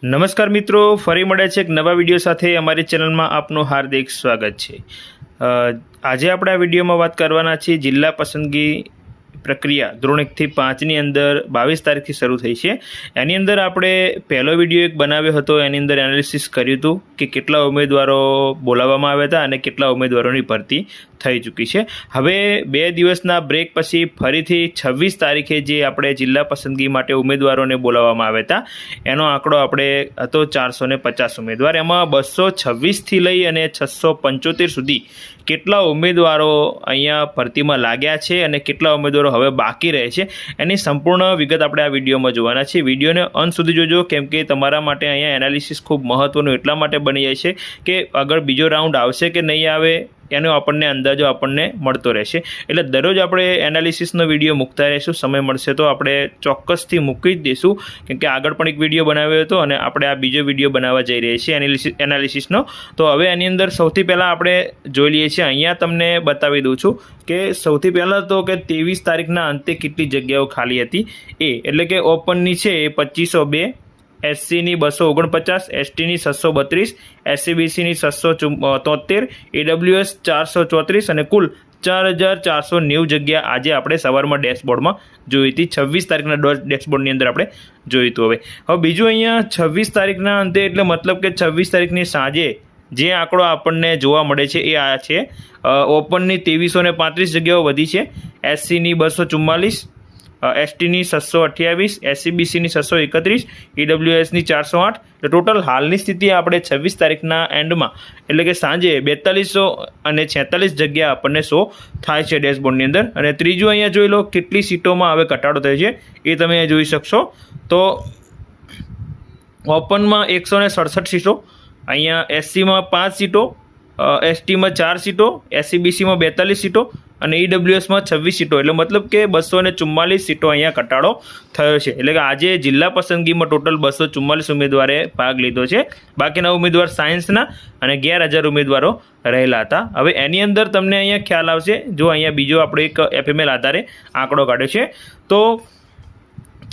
નમસ્કાર મિત્રો, ફરી મળ્યા છે એક નવા વિડીયો સાથે। અમારી ચેનલમાં આપનું હાર્દિક સ્વાગત છે। આજે આપણે આ વિડીયોમાં વાત કરવાના છીએ જિલ્લા પસંદગી પ્રક્રિયા ધોરણ 1 થી 5ની અંદર 22 તારીખથી શરૂ થઈ છે। એની અંદર આપણે પહેલો વિડીયો એક બનાવ્યો હતો, એની અંદર એનાલિસિસ કર્યું હતું કે કેટલા ઉમેદવારો બોલાવવામાં આવ્યા હતા અને કેટલા ઉમેદવારોની ભરતી થઈ ચૂકી છે। હવે 2 દિવસના બ્રેક પછી ફરીથી 26 તારીખે જે આપણે જિલ્લા પસંદગી માટે ઉમેદવારોને બોલાવવામાં આવ્યા હતા એનો આંકડો આપણે હતો 450 ઉમેદવાર। એમાં 226થી લઈ અને 675 સુધી કેટલા ઉમેદવારો અહીંયા ભરતીમાં લાગ્યા છે અને કેટલા ઉમેદવારો હવે બાકી રહે છે એની સંપૂર્ણ વિગત આપણે આ વિડીયોમાં જોવાના છે। વિડીયોને અંત સુધી જોજો, કેમ કે તમારા માટે અહીંયા એનાલિસિસ ખૂબ મહત્ત્વનું એટલા માટે બની જાય છે કે આગળ બીજો રાઉન્ડ આવશે કે નહીં આવે એનો આપણને અંદાજો આપણને મળતો રહેશે। એટલે દરરોજ આપણે એનાલિસિસનો વિડીયો મૂકતા રહીશું, સમય મળશે તો આપણે ચોક્કસથી મૂકી જ દઈશું, કેમ કે આગળ પણ એક વિડીયો બનાવ્યો હતો અને આપણે આ બીજો વિડીયો બનાવવા જઈ રહ્યા છીએ એનાલિસિસનો। તો હવે એની અંદર સૌથી પહેલાં આપણે જોઈ લઈએ છીએ, અહીંયા તમને બતાવી દઉં છું કે સૌથી પહેલાં તો કે 23 તારીખના અંતે કેટલી જગ્યાઓ ખાલી હતી એટલે કે ઓપનની છે એ 2502, એસસીની 249, એસટીની 632, એસસીબીસીની 673, એડબ્લ્યુએસ 434 અને કુલ 4490 જગ્યા આજે આપણે સવારમાં ડેશબોર્ડમાં જોઈ હતી। 26 તારીખના ડેશબોર્ડની અંદર આપણે જોઈ હતું। હવે બીજું અહીંયા 26 તારીખના અંતે એટલે મતલબ કે 26 તારીખની સાંજે જે આંકડો આપણને જોવા મળે છે એ આ છે। ઓપનની 2335 જગ્યાઓ વધી છે, એસસીની 244, એસટીની 628, એસસીબીસીની 631, ઈડબ્લ્યુએસની 408। ટોટલ હાલની સ્થિતિ આપણે 26 તારીખના એન્ડમાં એટલે કે સાંજે 4246 જગ્યા આપણને શો થાય છે ડેશબોર્ડની અંદર। અને ત્રીજું અહીંયા જોઈ લો કેટલી સીટોમાં હવે ઘટાડો થયો છે એ તમે જોઈ શકશો। તો ઓપનમાં 167 સીટો, અહીંયા એસસીમાં 5 સીટો, એસટીમાં 4 સીટો, એસસીબીસીમાં 42 સીટો અને ઈડબ્લ્યુએસમાં 26 સીટો, એટલે મતલબ કે 244 સીટો અહીંયા ઘટાડો થયો છે। એટલે કે આજે જિલ્લા પસંદગીમાં ટોટલ 244 ઉમેદવારે ભાગ લીધો છે, બાકીના ઉમેદવાર સાયન્સના અને ગેરહાજર ઉમેદવારો રહેલા હતા। હવે એની અંદર તમને અહીંયા ખ્યાલ આવશે, જો અહીંયા બીજો આપણે એક એફએમએલ આધારે આંકડો કાઢ્યો છે તો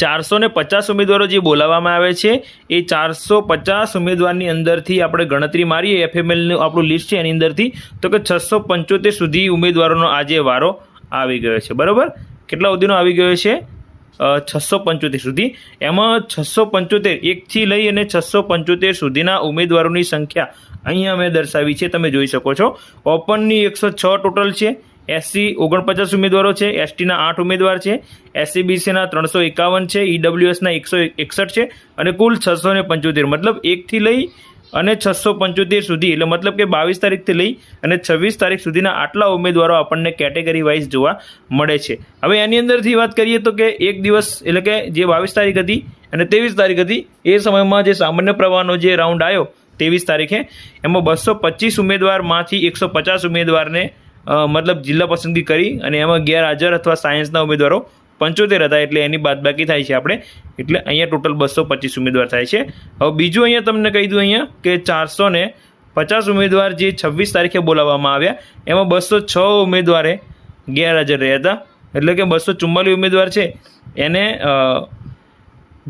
450 ઉમેદવારો જે બોલાવવામાં આવે છે એ 450 ઉમેદવારની અંદરથી આપણે ગણતરી મારીએ, એફએમએલનું આપણું લિસ્ટ છે એની અંદરથી, તો કે 675 સુધી ઉમેદવારોનો આજે વારો આવી ગયો છે। બરાબર, કેટલા સુધીનો આવી ગયો છે? 675 સુધી। એમાં 675 1થી લઈ અને 675 સુધીના ઉમેદવારોની સંખ્યા અહીંયા અમે દર્શાવી છે, તમે જોઈ શકો છો। ઓપનની 106 ટોટલ છે, એસસી 49 ઉમેદવારો છે, એસટીના 8 ઉમેદવાર છે, એસસીબીસીના 351 છે, ઈડબ્લ્યુએસના 161 છે અને કુલ 675, મતલબ 1થી લઈ અને 675 સુધી, એટલે મતલબ કે 22 તારીખથી લઈ અને 26 તારીખ સુધીના આટલા ઉમેદવારો આપણને કેટેગરી વાઇઝ જોવા મળે છે। હવે એની અંદરથી વાત કરીએ તો કે એક દિવસ એટલે કે જે 22 તારીખ હતી અને 23 તારીખ હતી એ સમયમાં જે સામાન્ય પ્રવાહનો જે રાઉન્ડ આવ્યો 23 તારીખે એમાં 225 ઉમેદવારમાંથી 150 ઉમેદવારને મતલબ જિલ્લા પસંદગી કરી અને એમાં ગેરહાજર અથવા સાયન્સના ઉમેદવારો 75 હતા, એટલે એની બાદબાકી થાય છે આપણે, એટલે અહીંયા ટોટલ 225 ઉમેદવાર થાય છે। હવે બીજું અહીંયા તમને કહી દઉં અહીંયા કે 450 ઉમેદવાર જે 26 તારીખે બોલાવવામાં આવ્યા એમાં 206 ઉમેદવારે ગેરહાજર રહ્યા હતા, એટલે કે 244 ઉમેદવાર છે એને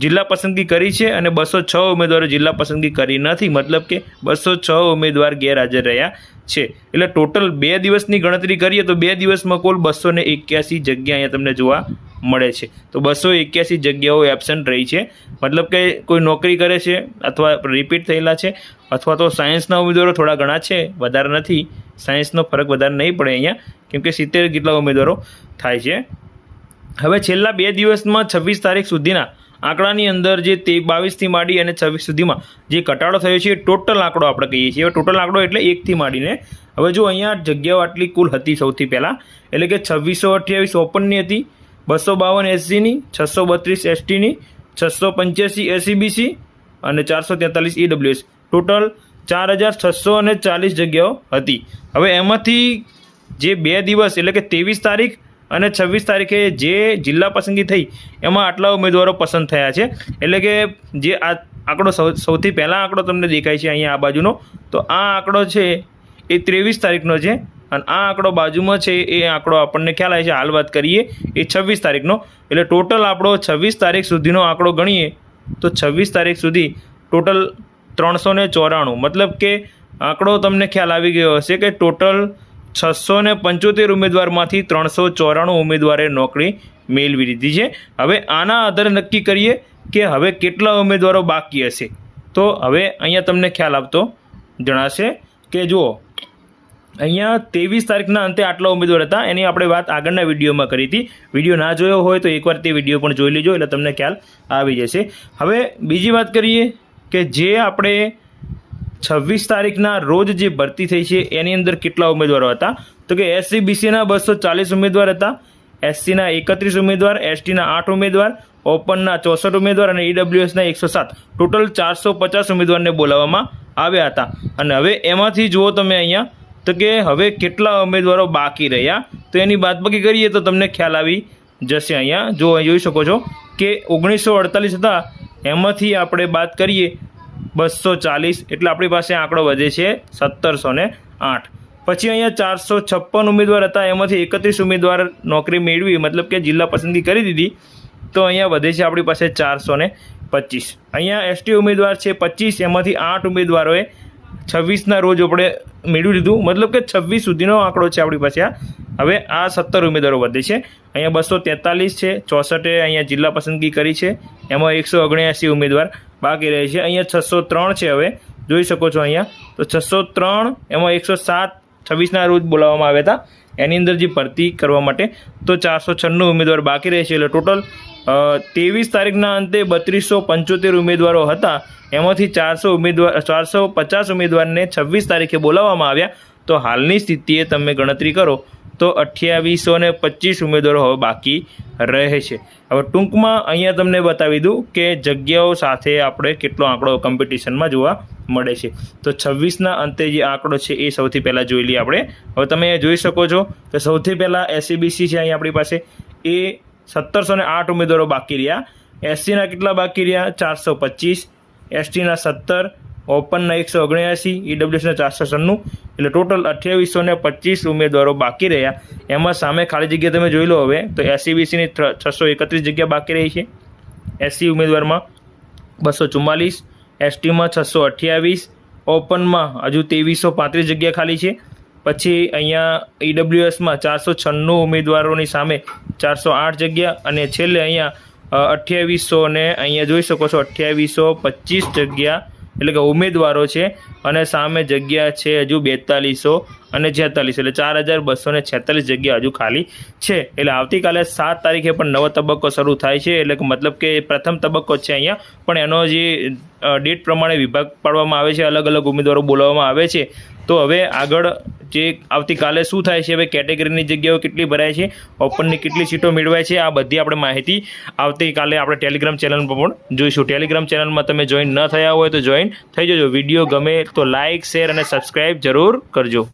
જિલ્લા પસંદગી કરી છે અને 206 ઉમેદવારો જિલ્લા પસંદગી કરી નથી, મતલબ કે 206 ઉમેદવાર ગેરહાજર રહ્યા છે। એટલે ટોટલ 2 દિવસની ગણતરી કરીએ તો 2 દિવસમાં કુલ 281 જગ્યા અહીંયા તમને જોવા મળે છે। તો 281 જગ્યાઓ એબસન્ટ રહી છે, મતલબ કે કોઈ નોકરી કરે છે અથવા રિપીટ થયેલા છે અથવા તો સાયન્સના ઉમેદવારો થોડા ઘણા છે, વધારે નથી, સાયન્સનો ફરક વધારે નહીં પડે અહીંયા, કેમ કે 70 જેટલા ઉમેદવારો થાય છે। હવે છેલ્લા 2 દિવસમાં 26 તારીખ સુધીના આંકડાની અંદર જે 22થી માંડી અને 26 સુધીમાં જે ઘટાડો થયો છે એ ટોટલ આંકડો આપણે કહીએ છીએ। ટોટલ આંકડો એટલે 1થી માંડીને, હવે જો અહીંયા જગ્યાઓ આટલી કુલ હતી સૌથી પહેલાં, એટલે કે 2628 ઓપનની હતી, 252 એસસીની, 632 એસટીની, 685 એસસીબીસી અને 443 ઈડબ્લ્યુએસ, ટોટલ 4640 જગ્યાઓ હતી। હવે એમાંથી જે 2 દિવસ એટલે કે 23 તારીખ અને 26 તારીખે જે જિલ્લા પસંદગી થઈ એમાં આટલા ઉમેદવારો પસંદ થયા છે, એટલે કે જે આ આંકડો સૌથી પહેલાં આંકડો તમને દેખાય છે અહીંયા આ બાજુનો, તો આ આંકડો છે એ 23 તારીખનો છે અને આ આંકડો બાજુમાં છે એ આંકડો આપણને ખ્યાલ આવે છે, હાલ વાત કરીએ એ 26 તારીખનો। એટલે ટોટલ આપણો 26 તારીખ સુધીનો આંકડો ગણીએ તો 26 તારીખ સુધી ટોટલ 394, મતલબ કે આંકડો તમને ખ્યાલ આવી ગયો હશે કે ટોટલ 675 ઉમેદવારમાંથી 394 ઉમેદવારે નોકરી મેળવી લીધી છે. હવે આના આધારે નક્કી કરીએ કે હવે કેટલા ઉમેદવારો બાકી હશે. તો હવે અહીંયા તમને ખ્યાલ આપતો જણાશે કે જુઓ, અહીંયા 23 તારીખના અંતે આટલા ઉમેદવાર હતા. એની આપણે વાત આગળના વિડીયોમાં કરી હતી. વિડીયો ના જોયો હોય તો એકવાર તે વિડીયો પણ જોઈ લેજો, એટલે તમને ખ્યાલ આવી જશે. હવે બીજી વાત કરીએ કે જે આપણે 26 તારીખના રોજ જે ભરતી થઈ છે એની અંદર કેટલા ઉમેદવારો હતા. તો કે SC BCના 240 ઉમેદવાર હતા, SCના 31 ઉમેદવાર, STના 8 ઉમેદવાર, ઓપનના 64 ઉમેદવાર અને EWSના 107, ટોટલ 450 ઉમેદવારને બોલાવવામાં આવ્યા હતા. અને હવે એમાંથી જુઓ તમે અહીંયા તો કે હવે કેટલા ઉમેદવારો બાકી રહ્યા, તો એની બાદબાકી કરીએ તો તમને ખ્યાલ આવી જશે. અહીંયા જો જોઈ શકો છો કે 1948 હતા, એમાંથી આપણે બાદ કરીએ 240, એટલે આપણી પાસે આંકડો વધે છે 1708. પછી અહીંયા 456 ઉમેદવાર હતા, એમાંથી 31 ઉમેદવાર નોકરી મેળવી, મતલબ કે જિલ્લા પસંદગી કરી દીધી, તો અહીંયા વધે છે આપણી પાસે 425. અહીંયા ST ઉમેદવાર છે 25, એમાંથી 8 ઉમેદવારોએ 26ના રોજ આપણે મેળવી લીધું, મતલબ કે 26 સુધીનો આંકડો છે આપણી પાસે. હવે આ 17 ઉમેદવારો વધે છે. અહીંયા 243 છે, 64 અહીંયા જિલ્લા પસંદગી કરી છે, એમાં 179 ઉમેદવાર બાકી રહે છે. અહીંયા 603 છે, હવે જોઈ શકો છો અહીંયા તો 603, એમાં 107 26ના રોજ બોલાવવામાં આવ્યા હતા, એની અંદર જે ભરતી કરવા માટે, તો 496 ઉમેદવાર બાકી રહે છે. એટલે ટોટલ 23 તારીખના અંતે 3275 ઉમેદવારો હતા, એમાંથી 450 ઉમેદવારને 26 તારીખે બોલાવવામાં આવ્યા. તો હાલની સ્થિતિએ તમે ગણતરી કરો તો 2825 ઉમેદવારો હવે બાકી રહે છે. હવે ટૂંકમાં અહીંયા તમને બતાવી દઉં કે જગ્યાઓ સાથે આપણે કેટલો આંકડો કોમ્પિટિશનમાં જોવા મળે છે. તો 26ના અંતે જે આંકડો છે એ સૌથી પહેલાં જોઈ લઈએ આપણે. હવે તમે જોઈ શકો છો કે સૌથી પહેલાં SCBC છે અહીંયા આપણી પાસે, એ 1708 ઉમેદવારો બાકી રહ્યા. SCના કેટલા બાકી રહ્યા? 425, STના 17, ઓપનના 179, EWSના 496, એટલે ટોટલ 2825 ઉમેદવારો બાકી રહ્યા. એમાં સામે ખાલી જગ્યા તમે જોઈ લો હવે તો SCBCની 631 જગ્યા બાકી રહી છે, SC ઉમેદવારમાં 244, STમાં 628, ઓપનમાં હજુ 2335 જગ્યા ખાલી છે. પછી અહીંયા EWSમાં 496 ઉમેદવારોની સામે 408 જગ્યા, અને છેલ્લે અહીંયા 2800 ને અહીંયા જોઈ શકો છો 2825 જગ્યા એટલે કે ઉમેદવારો છે, અને સામે જગ્યા છે હજુ 4246, એટલે 4246 જગ્યા હજુ ખાલી છે. એટલે આવતીકાલે 7 તારીખે પણ નવો તબક્કો શરૂ થાય છે, એટલે કે મતલબ કે પ્રથમ તબક્કો છે અહીંયા, પણ એનો જે ડેટ પ્રમાણે વિભાગ પાડવામાં આવે છે, અલગ અલગ ઉમેદવારો બોલાવવામાં આવે છે. તો હવે આગળ જે આવતીકાલે શું થાય છે, હવે કેટેગરીની જગ્યાઓ કેટલી ભરાય છે, ઓપનની કેટલી સીટો મેળવાય છે, આ બધી આપણે માહિતી આવતીકાલે આપણે ટેલિગ્રામ ચેનલ પર પણ જોઈશું. ટેલિગ્રામ ચેનલમાં તમે જોઈન ન થયા હોય તો જોઈન થઈ જજો. વિડીયો ગમે તો લાઇક, શેર અને સબસ્ક્રાઈબ જરૂર કરજો.